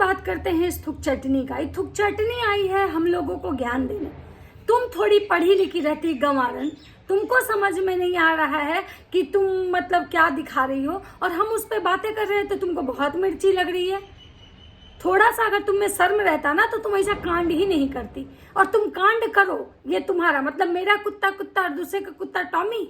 बात करते हैं इस थुक चटनी का। ये थुक चटनी आई है हम लोगों को ज्ञान देने। तुम थोड़ी पढ़ी लिखी रहती गंवारन, तुमको समझ में नहीं आ रहा है कि तुम मतलब क्या दिखा रही हो, और हम उस पर बातें कर रहे हैं तो तुमको बहुत मिर्ची लग रही है। थोड़ा सा अगर तुम में शर्म रहता ना तो तुम ऐसा कांड ही नहीं करती, और तुम कांड करो। ये तुम्हारा मतलब मेरा कुत्ता कुत्ता और दूसरे का कुत्ता टॉमी,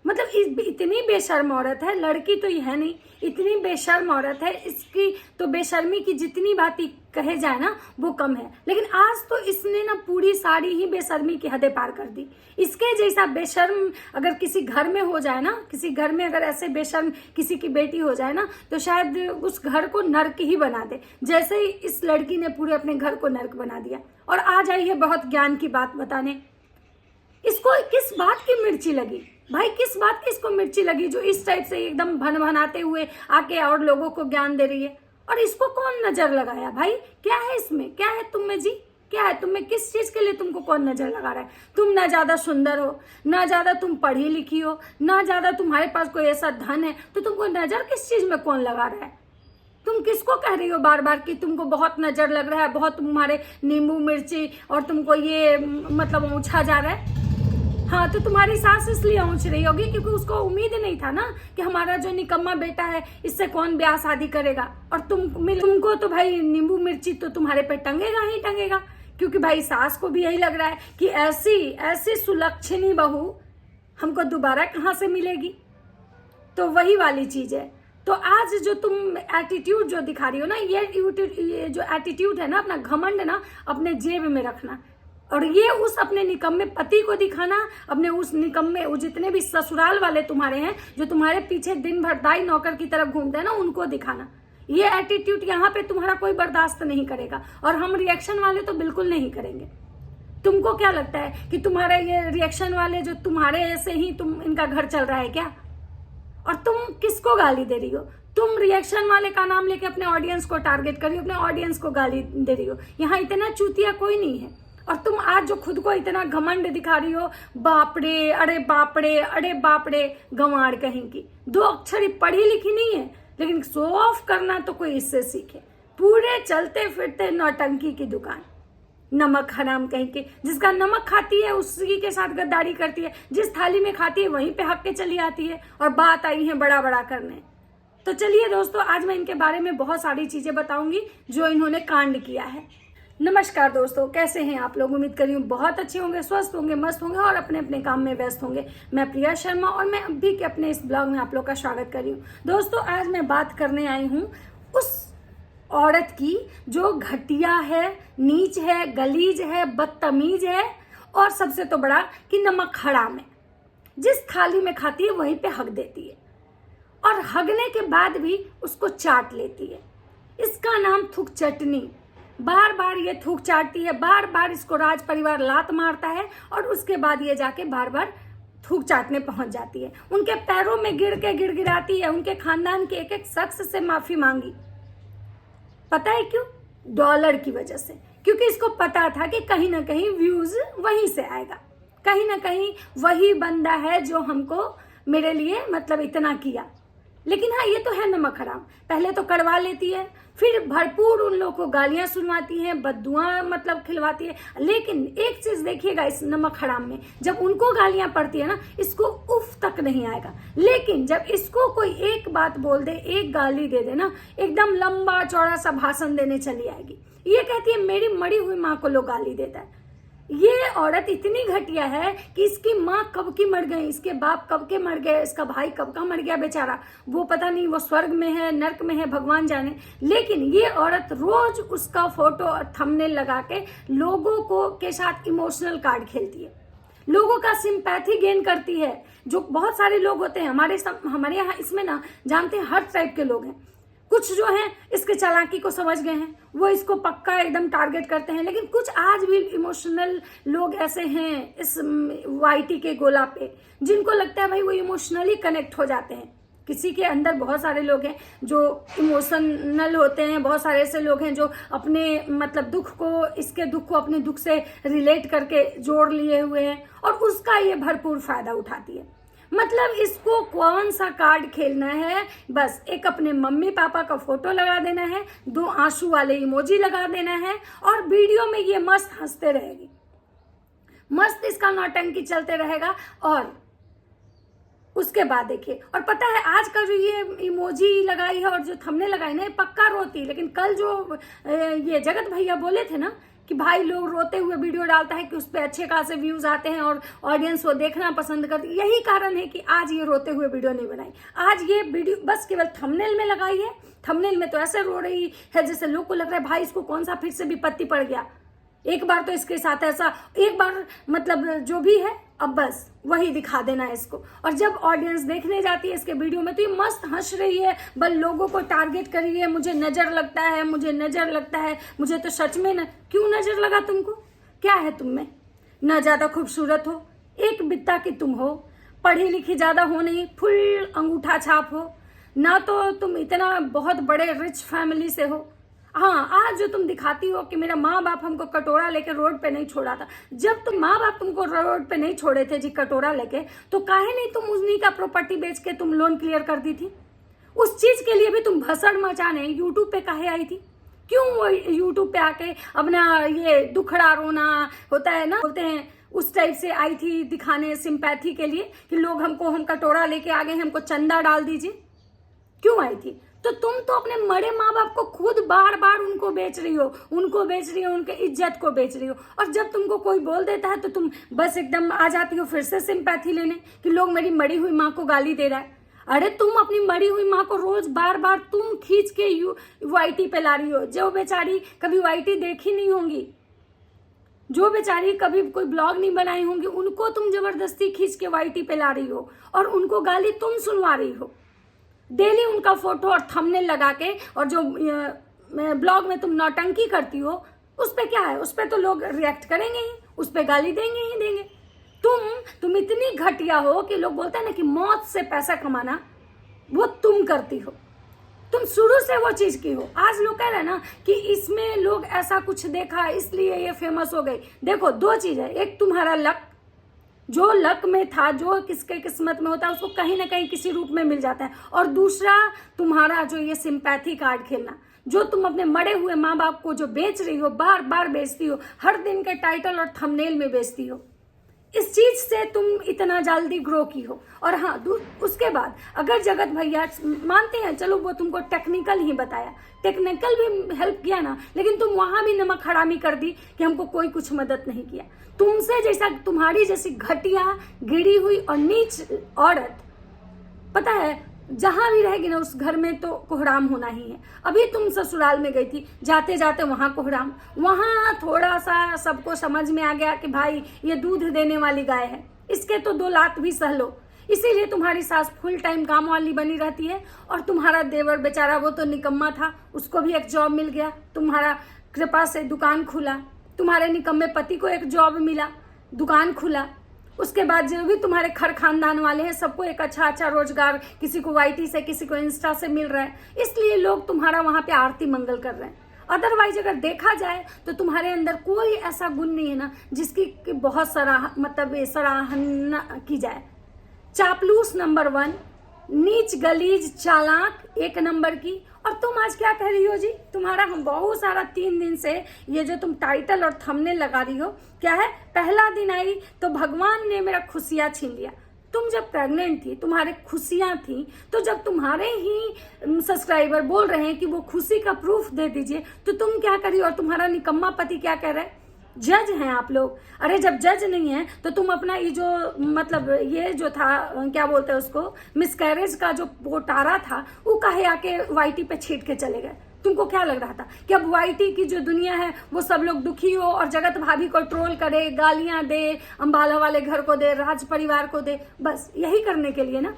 मतलब इतनी बेशर्म औरत है। लड़की तो ये है नहीं, इतनी बेशर्म औरत है। इसकी तो बेशर्मी की जितनी बात कहे जाए ना वो कम है। लेकिन आज तो इसने ना पूरी सारी ही बेशर्मी की हदें पार कर दी। इसके जैसा बेशर्म अगर किसी घर में हो जाए ना, किसी घर में अगर ऐसे बेशर्म किसी की बेटी हो जाए ना, तो शायद उस घर को नर्क ही बना दे, जैसे ही इस लड़की ने पूरे अपने घर को नर्क बना दिया। और आज आई है बहुत ज्ञान की बात बताने। इसको किस बात की मिर्ची लगी भाई, किस बात की इसको मिर्ची लगी जो इस टाइप से एकदम भन भनाते हुए आके और लोगों को ज्ञान दे रही है। और इसको कौन नजर लगाया भाई? क्या है इसमें, क्या है तुम में जी, क्या है तुम में? किस चीज के लिए तुमको कौन नजर लगा रहा है? तुम ना ज्यादा सुंदर हो, ना ज्यादा तुम पढ़ी लिखी हो, ना ज्यादा तुम्हारे पास कोई ऐसा धन है, तो तुमको नजर किस चीज में कौन लगा रहा है? तुम किसको कह रही हो बार बार कि तुमको बहुत नजर लग रहा है, बहुत तुम्हारे नींबू मिर्ची और तुमको ये मतलब ऊंचा जा रहा है? हाँ, तो तुम्हारी सास इसलिए ऊंच रही होगी क्योंकि उसको उम्मीद नहीं था ना कि हमारा जो निकम्मा बेटा है इससे कौन ब्याह शादी करेगा। और तुमको तो भाई नींबू मिर्ची तो तुम्हारे पे टंगेगा ही टंगेगा, क्योंकि भाई सास को भी यही लग रहा है कि ऐसी ऐसी सुलक्षणी बहू हमको दोबारा कहाँ से मिलेगी। तो वही वाली चीज है। तो आज जो तुम एटीट्यूड जो दिखा रही हो ना, ये जो एटीट्यूड है ना, अपना घमंड ना अपने जेब में रखना, और ये उस अपने निकम्मे पति को दिखाना, अपने उस निकम्मे वो जितने भी ससुराल वाले तुम्हारे हैं जो तुम्हारे पीछे दिन भर दाई नौकर की तरफ घूमते हैं ना, उनको दिखाना। ये एटीट्यूड यहाँ पे तुम्हारा कोई बर्दाश्त नहीं करेगा, और हम रिएक्शन वाले तो बिल्कुल नहीं करेंगे। तुमको क्या लगता है कि तुम्हारे ये रिएक्शन वाले जो तुम्हारे ऐसे ही इनका घर चल रहा है क्या? और तुम किसको गाली दे रही हो? तुम रिएक्शन वाले का नाम लेके अपने ऑडियंस को टारगेट कर रही हो, अपने ऑडियंस को गाली दे रही हो। यहाँ इतना चूतिया कोई नहीं है। और तुम आज जो खुद को इतना घमंड दिखा रही हो, बाप रे, अरे बाप रे, अरे बाप रे, गंवार कहीं की। 2 अक्षर पढ़ी लिखी नहीं है, लेकिन शो ऑफ करना तो कोई इससे सीखे। पूरे चलते फिरते नौटंकी की दुकान, नमक हराम कहीं के। जिसका नमक खाती है उसी के साथ गद्दारी करती है, जिस थाली में खाती है वहीं पे हक के चली आती है, और बात आई है बड़ा बड़ा करने। तो चलिए दोस्तों, आज मैं इनके बारे में बहुत सारी चीजें बताऊंगी जो इन्होंने कांड किया है। नमस्कार दोस्तों, कैसे हैं आप लोग? उम्मीद कर रही हूँ बहुत अच्छे होंगे, स्वस्थ होंगे, मस्त होंगे और अपने अपने काम में व्यस्त होंगे। मैं प्रिया शर्मा और मैं अभी के अपने इस ब्लॉग में आप लोग का स्वागत कर रही हूँ। दोस्तों, आज मैं बात करने आई हूँ उस औरत की जो घटिया है, नीच है, गलीज है, बदतमीज है, और सबसे तो बड़ा कि नमक हराम है। जिस थाली में खाती है वहीं पे हक देती है, और हगने के बाद भी उसको चाट लेती है। इसका नाम थुक चटनी। बार बार ये थूक चाटती है, बार बार इसको राज परिवार लात मारता है, और उसके बाद ये जाके बार बार थूक चाटने पहुंच जाती है। उनके पैरों में गिर के गिड़गिड़ाती है, उनके खानदान के एक एक शख्स से माफी मांगी। पता है क्यों? डॉलर की वजह से। क्योंकि इसको पता था कि कहीं ना कहीं व्यूज वहीं से आएगा, कहीं ना कहीं वही बंदा है जो हमको मेरे लिए मतलब इतना किया। लेकिन हाँ, ये तो है नमक हराम। पहले तो कड़वा लेती है, फिर भरपूर उन लोगों को गालियां सुनवाती है, बद्दुआ मतलब खिलवाती है। लेकिन एक चीज देखिएगा इस नमक हराम में, जब उनको गालियां पड़ती है ना, इसको उफ तक नहीं आएगा। लेकिन जब इसको कोई एक बात बोल दे, एक गाली दे दे ना, एकदम लंबा चौड़ा सा भाषण देने चली आएगी। ये कहती है मेरी मरी हुई माँ को लोग गाली देता है। ये औरत इतनी घटिया है कि इसकी माँ कब की मर गई, इसके बाप कब के मर गए, इसका भाई कब का मर गया बेचारा, वो पता नहीं, वो स्वर्ग में है, नर्क में है, भगवान जाने। लेकिन ये औरत रोज उसका फोटो और थंबनेल लगा के लोगों को के साथ इमोशनल कार्ड खेलती है, लोगों का सिंपैथी गेन करती है। जो बहुत सारे लोग होते हैं हमारे यहाँ, इसमें ना जानते हैं हर टाइप के लोग हैं। कुछ जो हैं इसके चालाकी को समझ गए हैं, वो इसको पक्का एकदम टारगेट करते हैं। लेकिन कुछ आज भी इमोशनल लोग ऐसे हैं इस वाईटी के गोला पे, जिनको लगता है भाई वो इमोशनली कनेक्ट हो जाते हैं। किसी के अंदर बहुत सारे लोग हैं जो इमोशनल होते हैं, बहुत सारे ऐसे लोग हैं जो अपने मतलब दुख को, इसके दुख को अपने दुख से रिलेट करके जोड़ लिए हुए हैं, और उसका ये भरपूर फायदा उठाती है। मतलब इसको कौन सा कार्ड खेलना है, बस एक अपने मम्मी पापा का फोटो लगा देना है, 2 आंसू वाले इमोजी लगा देना है और वीडियो में ये मस्त हंसते रहेगी, मस्त इसका नौटंकी चलते रहेगा। और उसके बाद देखिए, और पता है आजकल जो ये इमोजी लगाई है और जो थंबनेल लगाई ना, ये पक्का रोती, लेकिन कल जो ये जगत भैया बोले थे ना कि भाई लोग रोते हुए वीडियो डालता है कि उस पर अच्छे खासे व्यूज आते हैं और ऑडियंस वो देखना पसंद करती, यही कारण है कि आज ये रोते हुए वीडियो नहीं बनाई। आज ये वीडियो बस केवल थंबनेल में लगाई है। थंबनेल में तो ऐसे रो रही है जैसे लोग को लग रहा है भाई इसको कौन सा फिर से विपत्ति पड़ गया, एक बार तो इसके साथ ऐसा, एक बार मतलब जो भी है अब बस वही दिखा देना है इसको। और जब ऑडियंस देखने जाती है इसके वीडियो में तो ये मस्त हंस रही है, बल लोगों को टारगेट कर रही है, मुझे नजर लगता है, मुझे नजर लगता है, मुझे तो सच में क्यों नजर लगा तुमको, क्या है तुम में, न ज्यादा खूबसूरत हो, एक बित्ता की तुम हो, पढ़ी लिखी ज्यादा हो नहीं, फुल अंगूठा छाप हो ना, तो तुम इतना बहुत बड़े रिच फैमिली से हो। हाँ, आज जो तुम दिखाती हो कि मेरा माँ बाप हमको कटोरा लेके रोड पे नहीं छोड़ा था, जब तुम माँ बाप तुमको रोड पे नहीं छोड़े थे जी कटोरा लेके, तो काहे नहीं तुम उन्हीं का प्रॉपर्टी बेच के तुम लोन क्लियर कर दी थी। उस चीज के लिए भी तुम भसड़ मचाने यूट्यूब पे काहे आई थी, क्यों वो यूट्यूब पे आके अपना ये दुखड़ा रोना होता है ना, बोलते हैं उस टाइप से आई थी दिखाने सिंपैथी के लिए कि लोग हमको, हम कटोरा लेके आ गए, हमको चंदा डाल दीजिए, क्यों आई थी। तो तुम तो अपने मरे माँ बाप को खुद बार बार उनको बेच रही हो, उनके इज्जत को बेच रही हो। और जब तुमको कोई बोल देता है तो तुम बस एकदम आ जाती हो फिर से सिंपैथी लेने कि लोग मेरी मरी हुई माँ को गाली दे रहा है। अरे तुम अपनी मरी हुई माँ को रोज बार बार तुम खींच के वाईटी पे ला रही हो, जो बेचारी कभी वाईटी देखी नहीं होंगी, जो बेचारी कभी कोई ब्लॉग नहीं बनाई होंगी, उनको तुम जबरदस्ती खींच के वाईटी पे ला रही हो और उनको गाली तुम सुनवा रही हो। डेली उनका फोटो और थंबनेल लगा के, और जो ब्लॉग में तुम नौटंकी करती हो उस पे क्या है, उस पे तो लोग रिएक्ट करेंगे ही, उस पे गाली देंगे ही देंगे। तुम इतनी घटिया हो कि लोग बोलते हैं ना कि मौत से पैसा कमाना वो तुम करती हो, तुम शुरू से वो चीज की हो। आज लोग कह रहे हैं ना कि इसमें लोग ऐसा कुछ देखा इसलिए ये फेमस हो गई। देखो 2 चीज है, एक तुम्हारा लक, जो लक में था, जो किसके किस्मत में होता है उसको कहीं ना कहीं किसी रूप में मिल जाता है, और दूसरा तुम्हारा जो ये सिंपैथी कार्ड खेलना, जो तुम अपने मरे हुए माँ बाप को जो बेच रही हो, बार बार बेचती हो, हर दिन के टाइटल और थंबनेल में बेचती हो, इस चीज से तुम इतना जल्दी ग्रो की हो। और हाँ, उसके बाद अगर जगत भैया मानते हैं, चलो वो तुमको टेक्निकल ही बताया, टेक्निकल भी हेल्प किया ना, लेकिन तुम वहां भी नमक हरामी कर दी कि हमको कोई कुछ मदद नहीं किया। तुमसे जैसा, तुम्हारी जैसी घटिया, गिरी हुई और नीच औरत, पता है जहां भी रहेगी ना उस घर में तो कोहराम होना ही है। अभी तुम ससुराल में गई थी, जाते जाते वहां कोहराम, वहां थोड़ा सा सबको समझ में आ गया कि भाई ये दूध देने वाली गाय है, इसके तो 2 लात भी सह लो, इसीलिए तुम्हारी सास फुल टाइम काम वाली बनी रहती है। और तुम्हारा देवर बेचारा वो तो निकम्मा था, उसको भी एक जॉब मिल गया, तुम्हारा कृपा से दुकान खुला, तुम्हारे निकम्मे पति को एक जॉब मिला, दुकान खुला। उसके बाद जो भी तुम्हारे घर खानदान वाले हैं सबको एक अच्छा रोजगार, किसी को वाईटी से, किसी को इंस्टा से मिल रहा है, इसलिए लोग तुम्हारा वहां पे आरती मंगल कर रहे हैं। अदरवाइज अगर देखा जाए तो तुम्हारे अंदर कोई ऐसा गुण नहीं है ना जिसकी बहुत सराहना की जाए। चापलूस नंबर 1, नीच गलीज चालाक 1 नंबर की। और तुम आज क्या कह रही हो जी, तुम्हारा हम बहुत सारा 3 दिन से ये जो तुम टाइटल और थंबनेल लगा रही हो, क्या है, पहला दिन आई तो भगवान ने मेरा खुशियां छीन लिया। तुम जब प्रेग्नेंट थी, तुम्हारे खुशियां थी, तो जब तुम्हारे ही सब्सक्राइबर बोल रहे हैं कि वो खुशी का प्रूफ दे दीजिए, तो तुम क्या करी। और तुम्हारा निकम्मा पति क्या कह रहा है, जज हैं आप लोग। अरे जब जज नहीं है तो तुम अपना ये जो मतलब ये जो था, क्या बोलते हैं उसको, मिसकैरेज का जो पोटारा था, वो काहे आके वाईटी पे छीट के चले गए। तुमको क्या लग रहा था कि अब वाईटी की जो दुनिया है वो सब लोग दुखी हो और जगत भाभी को ट्रोल करे, गालियां दे, अंबाला वाले घर को दे, राज परिवार को दे, बस यही करने के लिए ना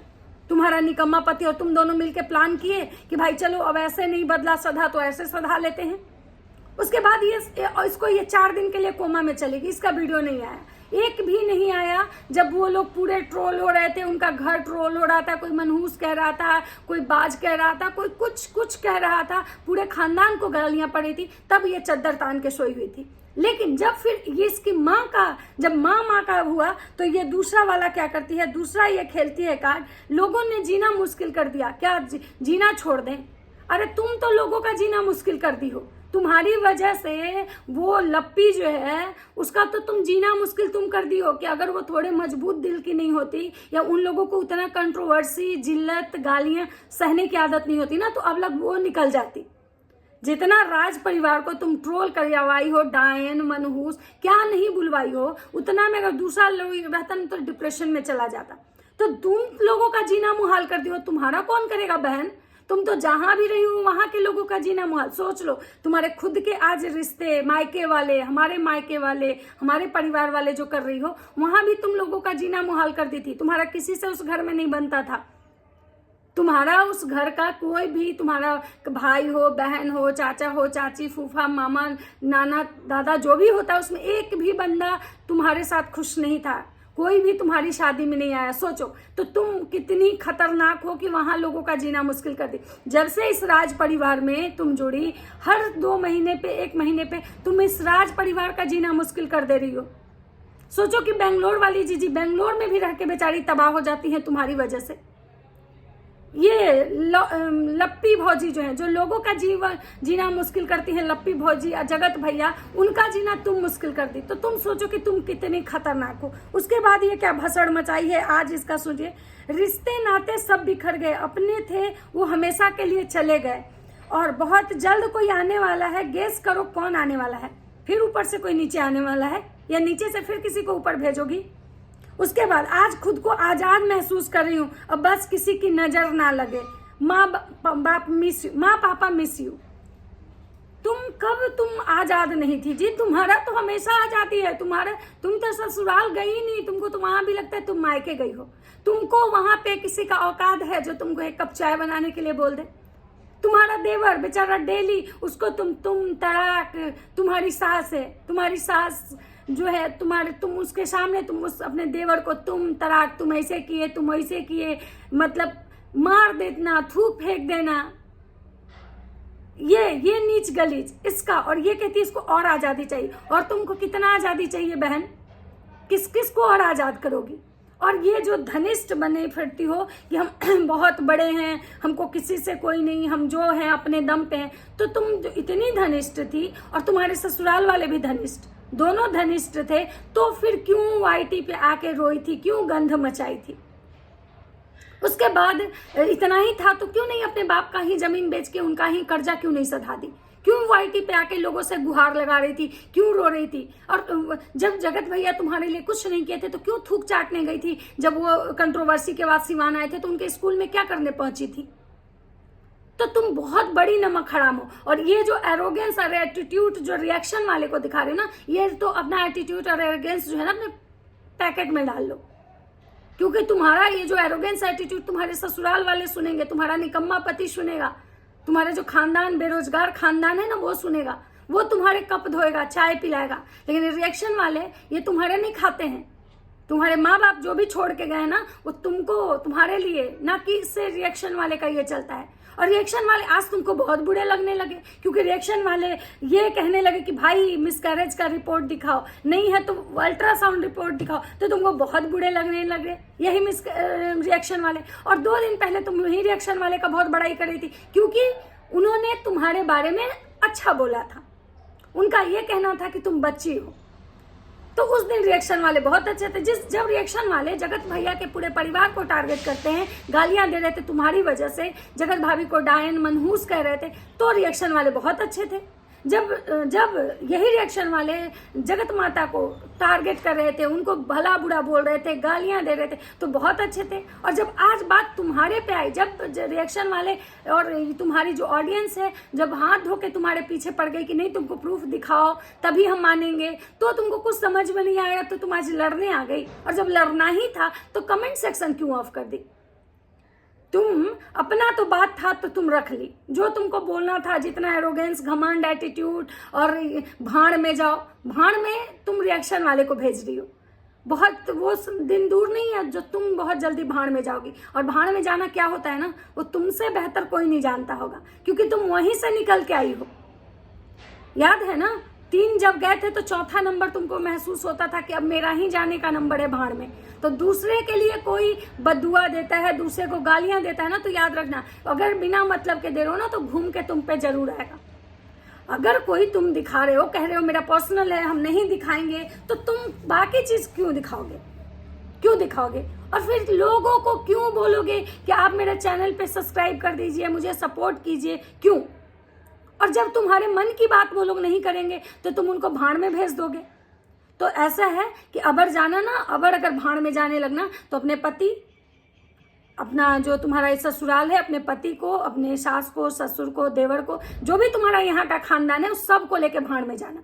तुम्हारा निकम्मा पति और तुम दोनों मिलके प्लान किए कि भाई चलो अब ऐसे नहीं बदला सधा तो ऐसे सधा लेते हैं। उसके बाद इसको ये 4 दिन के लिए कोमा में चलेगी, इसका वीडियो नहीं आया, एक भी नहीं आया। जब वो लोग पूरे ट्रोल हो रहे थे, उनका घर ट्रोल हो रहा था, कोई मनहूस कह रहा था, कोई बाज कह रहा था, कोई कुछ कह रहा था, पूरे खानदान को गालियां पड़ी थी, तब ये चद्दर तान के सोई हुई थी। लेकिन जब फिर ये इसकी माँ का, जब माँ का हुआ तो ये दूसरा वाला क्या करती है, दूसरा ये खेलती है कार्ड, लोगों ने जीना मुश्किल कर दिया, क्या जीना छोड़ दें? अरे तुम तो लोगों का जीना मुश्किल कर दी हो, तुम्हारी वजह से वो लप्पी जो है उसका तो तुम जीना मुश्किल तुम कर दी हो। कि अगर वो थोड़े मजबूत दिल की नहीं होती या उन लोगों को उतना कंट्रोवर्सी, जिल्लत, गालियां सहने की आदत नहीं होती ना, तो अब लग वो निकल जाती। जितना राज परिवार को तुम ट्रोल करवाई हो, डायन, मनहूस, क्या नहीं बुलवाई हो, उतना में अगर दूसरा लोग रहता ना तो डिप्रेशन में चला जाता। तो तुम लोगों का जीना मुहाल कर दियो, तुम्हारा कौन करेगा बहन? तुम तो जहां भी रही हो वहां के लोगों का जीना मुहाल। सोच लो, तुम्हारे खुद के आज रिश्ते, मायके वाले, हमारे मायके वाले, हमारे परिवार वाले जो कर रही हो, वहां भी तुम लोगों का जीना मुहाल कर दी थी। तुम्हारा किसी से उस घर में नहीं बनता था, तुम्हारा उस घर का कोई भी, तुम्हारा भाई हो, बहन हो, चाचा हो, चाची, फूफा, मामा, नाना, दादा, जो भी होता है उसमें एक भी बंदा तुम्हारे साथ खुश नहीं था, कोई भी तुम्हारी शादी में नहीं आया। सोचो तो तुम कितनी खतरनाक हो कि वहां लोगों का जीना मुश्किल कर दी। जब से इस राज परिवार में तुम जुड़ी, हर 2 महीने पे, 1 महीने पे तुम इस राज परिवार का जीना मुश्किल कर दे रही हो। सोचो कि बेंगलोर वाली जीजी बेंगलोर में भी रह के बेचारी तबाह हो जाती है तुम्हारी वजह से। ये लप्पी भौजी जो है, जो लोगों का जीवन जीना मुश्किल करती है, लप्पी भौजी और जगत भैया, उनका जीना तुम मुश्किल कर दी। तो तुम सोचो कि तुम कितनी खतरनाक हो। उसके बाद ये क्या भसड़ मचाई है आज, इसका सोचिए। रिश्ते नाते सब बिखर गए, अपने थे वो हमेशा के लिए चले गए, और बहुत जल्द कोई आने वाला है। गेस करो कौन आने वाला है? फिर ऊपर से कोई नीचे आने वाला है, या नीचे से फिर किसी को ऊपर भेजोगी? उसके बाद आज खुद को आजाद महसूस कर रही हूँ, अब बस किसी की नजर ना लगे। माँ बाप मिस यू, माँ पापा मिस यू। तुम आजाद नहीं थी जी, तुम्हारा तो हमेशा आजादी है। तुम तो ससुराल गई नहीं, तुमको तो वहां भी लगता है तुम मायके गई हो। तुमको वहां पे किसी का औकात है जो तुमको 1 कप चाय बनाने के लिए बोल दे? तुम्हारा देवर बेचारा डेली उसको तुम तड़ाक, तुम्हारी सास है, तुम्हारी सास जो है तुम उसके सामने तुम उस अपने देवर को तुम तड़ाक, तुम ऐसे किए, तुम ऐसे किए, मतलब मार देना, थूक फेंक देना, ये नीच गलीज इसका। और ये कहती है इसको और आजादी चाहिए। और तुमको कितना आजादी चाहिए बहन? किस किस को और आजाद करोगी? और ये जो धनिष्ठ बने फिरती हो कि हम बहुत बड़े हैं, हमको किसी से कोई नहीं, हम जो हैं अपने दम पे हैं। तो तुम जो इतनी धनिष्ठ थी, और तुम्हारे ससुराल वाले भी धनिष्ठ, दोनों धनिष्ठ थे, तो फिर क्यों वाईटी पे आके रोई थी, क्यों गंध मचाई थी? उसके बाद इतना ही था तो क्यों नहीं अपने बाप का ही जमीन बेच के उनका ही कर्जा क्यों नहीं सधा दी? क्यों वाईटी पे आके लोगों से गुहार लगा रही थी, क्यों रो रही थी? और जब जगत भैया तुम्हारे लिए कुछ नहीं किए थे तो क्यों थूक चाटने गई थी? जब वो कंट्रोवर्सी के बाद सिवान आए थे तो उनके स्कूल में क्या करने पहुंची थी? तो तुम बहुत बड़ी नमक हराम हो। और ये जो एरोगेंस और एटीट्यूड जो रिएक्शन वाले को दिखा रहे हो ना, ये तो अपना एटीट्यूड और एरोगेंस जो है ना अपने पैकेट में डाल लो, क्योंकि तुम्हारा ये जो एरोगेंस एटीट्यूड तुम्हारे ससुराल वाले सुनेंगे, तुम्हारा निकम्मा पति सुनेगा, तुम्हारे जो खानदान, बेरोजगार खानदान है ना, वो सुनेगा, वो तुम्हारे कप धोएगा, चाय पिलाएगा। लेकिन रिएक्शन वाले ये तुम्हारे नहीं खाते हैं। तुम्हारे माँ बाप जो भी छोड़ के गए ना, वो तुमको, तुम्हारे लिए, ना कि इससे रिएक्शन वाले का ये चलता है। और रिएक्शन वाले आज तुमको बहुत बुरे लगने लगे, क्योंकि रिएक्शन वाले ये कहने लगे कि भाई मिसकैरेज का रिपोर्ट दिखाओ, नहीं है तो अल्ट्रासाउंड रिपोर्ट दिखाओ, तो तुमको बहुत बुरे लगने लगे यही रिएक्शन वाले। और 2 दिन पहले तुम यही रिएक्शन वाले का बहुत बड़ाई कर रही थी, क्योंकि उन्होंने तुम्हारे बारे में अच्छा बोला था। उनका ये कहना था कि तुम बच्ची हो, तो उस दिन रिएक्शन वाले बहुत अच्छे थे। जब रिएक्शन वाले जगत भैया के पूरे परिवार को टारगेट करते हैं, गालियां दे रहे थे तुम्हारी वजह से, जगत भाभी को डायन, मनहूस कह रहे थे, तो रिएक्शन वाले बहुत अच्छे थे। जब यही रिएक्शन वाले जगत माता को टारगेट कर रहे थे, उनको भला बुरा बोल रहे थे, गालियां दे रहे थे, तो बहुत अच्छे थे। और जब आज बात तुम्हारे पे आई, जब रिएक्शन वाले और तुम्हारी जो ऑडियंस है जब हाथ धो के तुम्हारे पीछे पड़ गई कि नहीं तुमको प्रूफ दिखाओ तभी हम मानेंगे, तो तुमको कुछ समझ में नहीं आया, तो तुम आज लड़ने आ गई। और जब लड़ना ही था तो कमेंट सेक्शन क्यों ऑफ कर दी? तुम अपना तो बात था तो तुम रख ली, जो तुमको बोलना था, जितना एरोगेंस, घमंड, एटीट्यूड, और भाड़ में जाओ, भाड़ में तुम रिएक्शन वाले को भेज रही हो। बहुत वो दिन दूर नहीं है जो तुम बहुत जल्दी भाड़ में जाओगी। और भाड़ में जाना क्या होता है ना, वो तुमसे बेहतर कोई नहीं जानता होगा, क्योंकि तुम वहीं से निकल के आई हो। याद है ना, 3 जब गए थे तो चौथा नंबर तुमको महसूस होता था कि अब मेरा ही जाने का नंबर है भाड़ में। तो दूसरे के लिए कोई बददुआ देता है, दूसरे को गालियां देता है ना, तो याद रखना, अगर बिना मतलब के दे रहे हो ना तो घूम के तुम पे जरूर आएगा। अगर कोई तुम दिखा रहे हो, कह रहे हो मेरा पर्सनल है, हम नहीं दिखाएंगे, तो तुम बाकी चीज क्यों दिखाओगे, क्यों दिखाओगे? और फिर लोगों को क्यों बोलोगे कि आप मेरे चैनल पे सब्सक्राइब कर दीजिए, मुझे सपोर्ट कीजिए, क्यों? और जब तुम्हारे मन की बात वो लोग नहीं करेंगे तो तुम उनको भाड़ में भेज दोगे। तो ऐसा है कि अबर जाना ना, अबर अगर भाड़ में जाने लगना तो अपने पति, अपना जो तुम्हारा ससुराल है, अपने पति को, अपने सास को, ससुर को, देवर को, जो भी तुम्हारा यहाँ का खानदान है उस सब को लेके भाड़ में जाना,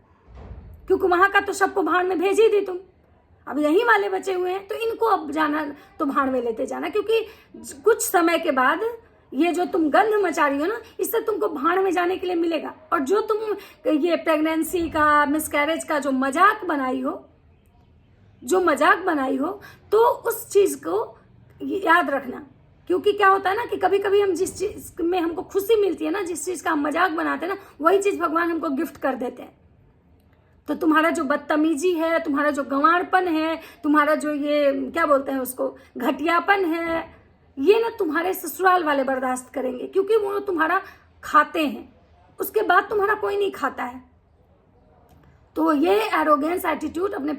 क्योंकि वहां का तो सबको भाड़ में भेज ही दी तुम। अब यही वाले बचे हुए हैं तो इनको अब जाना तो भाड़ में लेते जाना, क्योंकि कुछ समय के बाद ये जो तुम गंध मचा रही हो ना, इससे तुमको भाड़ में जाने के लिए मिलेगा। और जो तुम ये प्रेगनेंसी का, मिसकैरेज का जो मजाक बनाई हो, तो उस चीज को याद रखना। क्योंकि क्या होता है ना कि कभी कभी हम जिस चीज में हमको खुशी मिलती है ना, जिस चीज का हम मजाक बनाते हैं ना, वही चीज भगवान हमको गिफ्ट कर देते हैं। तो तुम्हारा जो बदतमीजी है, तुम्हारा जो गंवारपन है, तुम्हारा जो ये क्या बोलते हैं उसको, घटियापन है, ये ना तुम्हारे ससुराल वाले बर्दाश्त करेंगे, क्योंकि वो तुम्हारा खाते हैं, उसके बाद तुम्हारा कोई नहीं खाता है। तो ये एरोगेंस एटीट्यूड अपने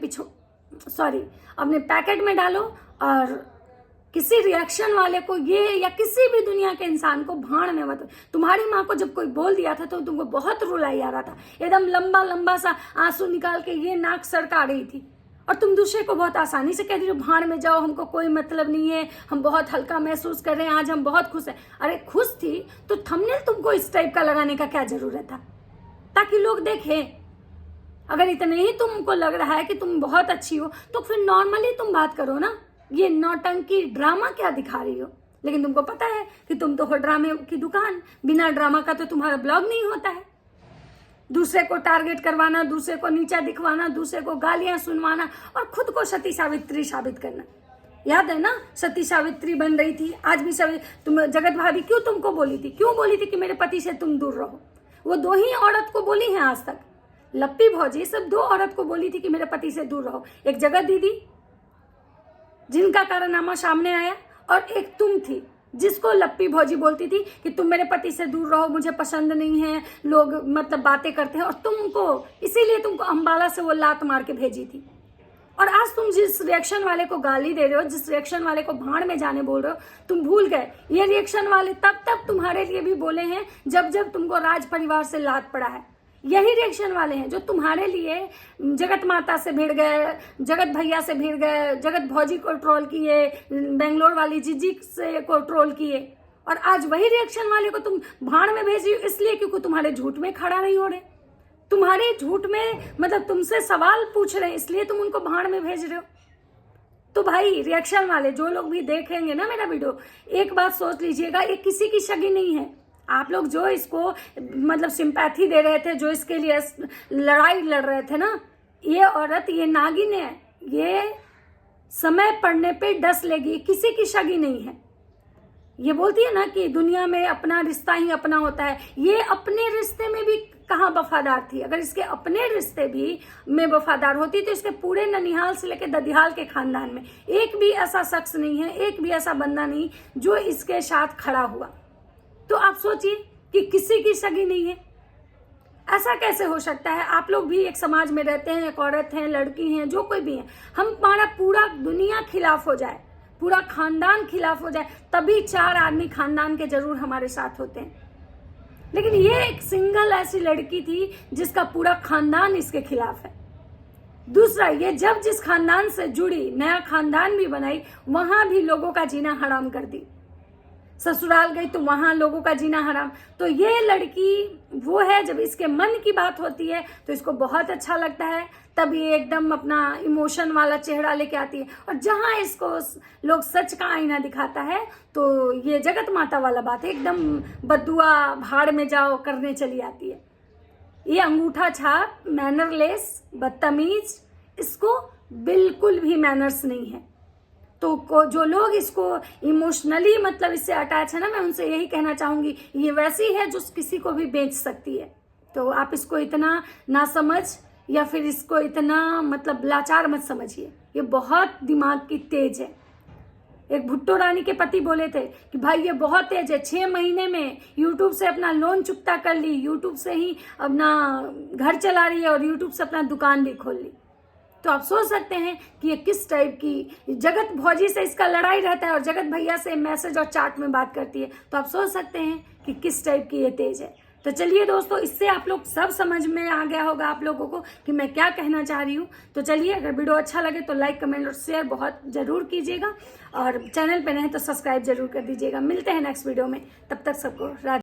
पैकेट में डालो, और किसी रिएक्शन वाले को ये या किसी भी दुनिया के इंसान को भाड़ में मत। तुम्हारी माँ को जब कोई बोल दिया था तो तुमको बहुत रुलाई आ रहा था, एकदम लंबा लंबा सा आंसू निकाल के ये नाक सरका रही थी, और तुम दूसरे को बहुत आसानी से कह रही हो भाड़ में जाओ, हमको कोई मतलब नहीं है, हम बहुत हल्का महसूस कर रहे हैं, आज हम बहुत खुश हैं। अरे खुश थी तो थंबनेल तुमको इस टाइप का लगाने का क्या जरूरत था, ताकि लोग देखें। अगर इतने ही तुमको लग रहा है कि तुम बहुत अच्छी हो तो फिर नॉर्मली तुम बात करो ना, ये नौटंकी ड्रामा क्या दिखा रही हो। लेकिन तुमको पता है कि तुम तो हो ड्रामे की दुकान, बिना ड्रामा का तो तुम्हारा ब्लॉग नहीं होता है। दूसरे को टारगेट करवाना, दूसरे को नीचा दिखवाना, दूसरे को गालियां सुनवाना, और खुद को सती सावित्री साबित करना। याद है ना, सती सावित्री बन रही थी, आज भी तुम जगत भाभी क्यों तुमको बोली थी कि मेरे पति से तुम दूर रहो। वो 2 ही औरत को बोली है आज तक, लप्पी भौजी सब 2 औरत को बोली थी कि मेरे पति से दूर रहो। एक जगत दीदी जिनका कारनामा सामने आया, और एक तुम थी जिसको लप्पी भौजी बोलती थी कि तुम मेरे पति से दूर रहो, मुझे पसंद नहीं है, लोग मतलब बातें करते हैं, और तुमको इसीलिए तुमको अंबाला से वो लात मार के भेजी थी। और आज तुम जिस रिएक्शन वाले को गाली दे रहे हो, जिस रिएक्शन वाले को भाड़ में जाने बोल रहे हो, तुम भूल गए ये रिएक्शन वाले तब तुम्हारे लिए भी बोले हैं जब तुमको राज परिवार से लात पड़ा है। यही रिएक्शन वाले हैं जो तुम्हारे लिए जगत माता से भिड़ गए, जगत भैया से भिड़ गए, जगत भौजी को ट्रोल किए, बेंगलोर वाली जीजी से को ट्रोल किए, और आज वही रिएक्शन वाले को तुम भाड़ में भेज रही हो, इसलिए क्योंकि तुम्हारे झूठ में खड़ा नहीं हो रहे, तुम्हारे झूठ में मतलब तुमसे सवाल पूछ रहे हैं, इसलिए तुम उनको भाड़ में भेज रहे हो। तो भाई रिएक्शन वाले जो लोग भी देखेंगे ना मेरा वीडियो, एक बात सोच लीजिएगा, ये किसी की शगी नहीं है। आप लोग जो इसको मतलब सिंपैथी दे रहे थे, जो इसके लिए लड़ाई लड़ रहे थे ना, ये औरत, ये नागिन है, ये समय पड़ने पे डस लेगी, किसी की शगी नहीं है। ये बोलती है ना कि दुनिया में अपना रिश्ता ही अपना होता है, ये अपने रिश्ते में भी कहाँ वफादार थी। अगर इसके अपने रिश्ते भी में वफादार होती तो इसके पूरे ननिहाल से लेकर ददिहाल के खानदान में एक भी ऐसा शख्स नहीं है, एक भी ऐसा बंदा नहीं जो इसके साथ खड़ा हुआ। तो आप सोचिए कि किसी की सगी नहीं है, ऐसा कैसे हो सकता है। आप लोग भी एक समाज में रहते हैं, एक औरत हैं, लड़की हैं, जो कोई भी है, हमारा पूरा दुनिया खिलाफ हो जाए, पूरा खानदान खिलाफ हो जाए, तभी 4 आदमी खानदान के जरूर हमारे साथ होते हैं। लेकिन ये एक सिंगल ऐसी लड़की थी जिसका पूरा खानदान इसके खिलाफ है। दूसरा, ये जब जिस खानदान से जुड़ी, नया खानदान भी बनाई, वहां भी लोगों का जीना हराम कर दी। ससुराल गई तो वहां लोगों का जीना हराम। तो ये लड़की वो है, जब इसके मन की बात होती है तो इसको बहुत अच्छा लगता है, तब ये एकदम अपना इमोशन वाला चेहरा लेके आती है, और जहां इसको लोग सच का आईना दिखाता है तो ये जगत माता वाला बात है, एकदम बद्दुआ, भाड़ में जाओ करने चली आती है। ये अंगूठा छाप, मैनरलेस, बदतमीज, इसको बिल्कुल भी मैनर्स नहीं है। तो जो लोग इसको इमोशनली मतलब इससे अटैच है ना, मैं उनसे यही कहना चाहूंगी, ये वैसी है जो किसी को भी बेच सकती है। तो आप इसको इतना ना समझ या फिर इसको इतना मतलब लाचार मत समझिए, ये बहुत दिमाग की तेज है। एक भुट्टो रानी के पति बोले थे कि भाई ये बहुत तेज है, 6 महीने में यूट्यूब से अपना लोन चुकता कर ली, यूट्यूब से ही अपना घर चला रही है और यूट्यूब से अपना दुकान भी खोल ली। तो आप सोच सकते हैं कि ये किस टाइप की, जगत भौजी से इसका लड़ाई रहता है और जगत भैया से मैसेज और चैट में बात करती है। तो आप सोच सकते हैं कि किस टाइप की ये तेज है। तो चलिए दोस्तों, इससे आप लोग सब समझ में आ गया होगा आप लोगों को कि मैं क्या कहना चाह रही हूँ। तो चलिए, अगर वीडियो अच्छा लगे तो लाइक, कमेंट और शेयर बहुत जरूर कीजिएगा और चैनल पे नए तो सब्सक्राइब जरूर कर दीजिएगा। मिलते हैं नेक्स्ट वीडियो में, तब तक सबको राधे।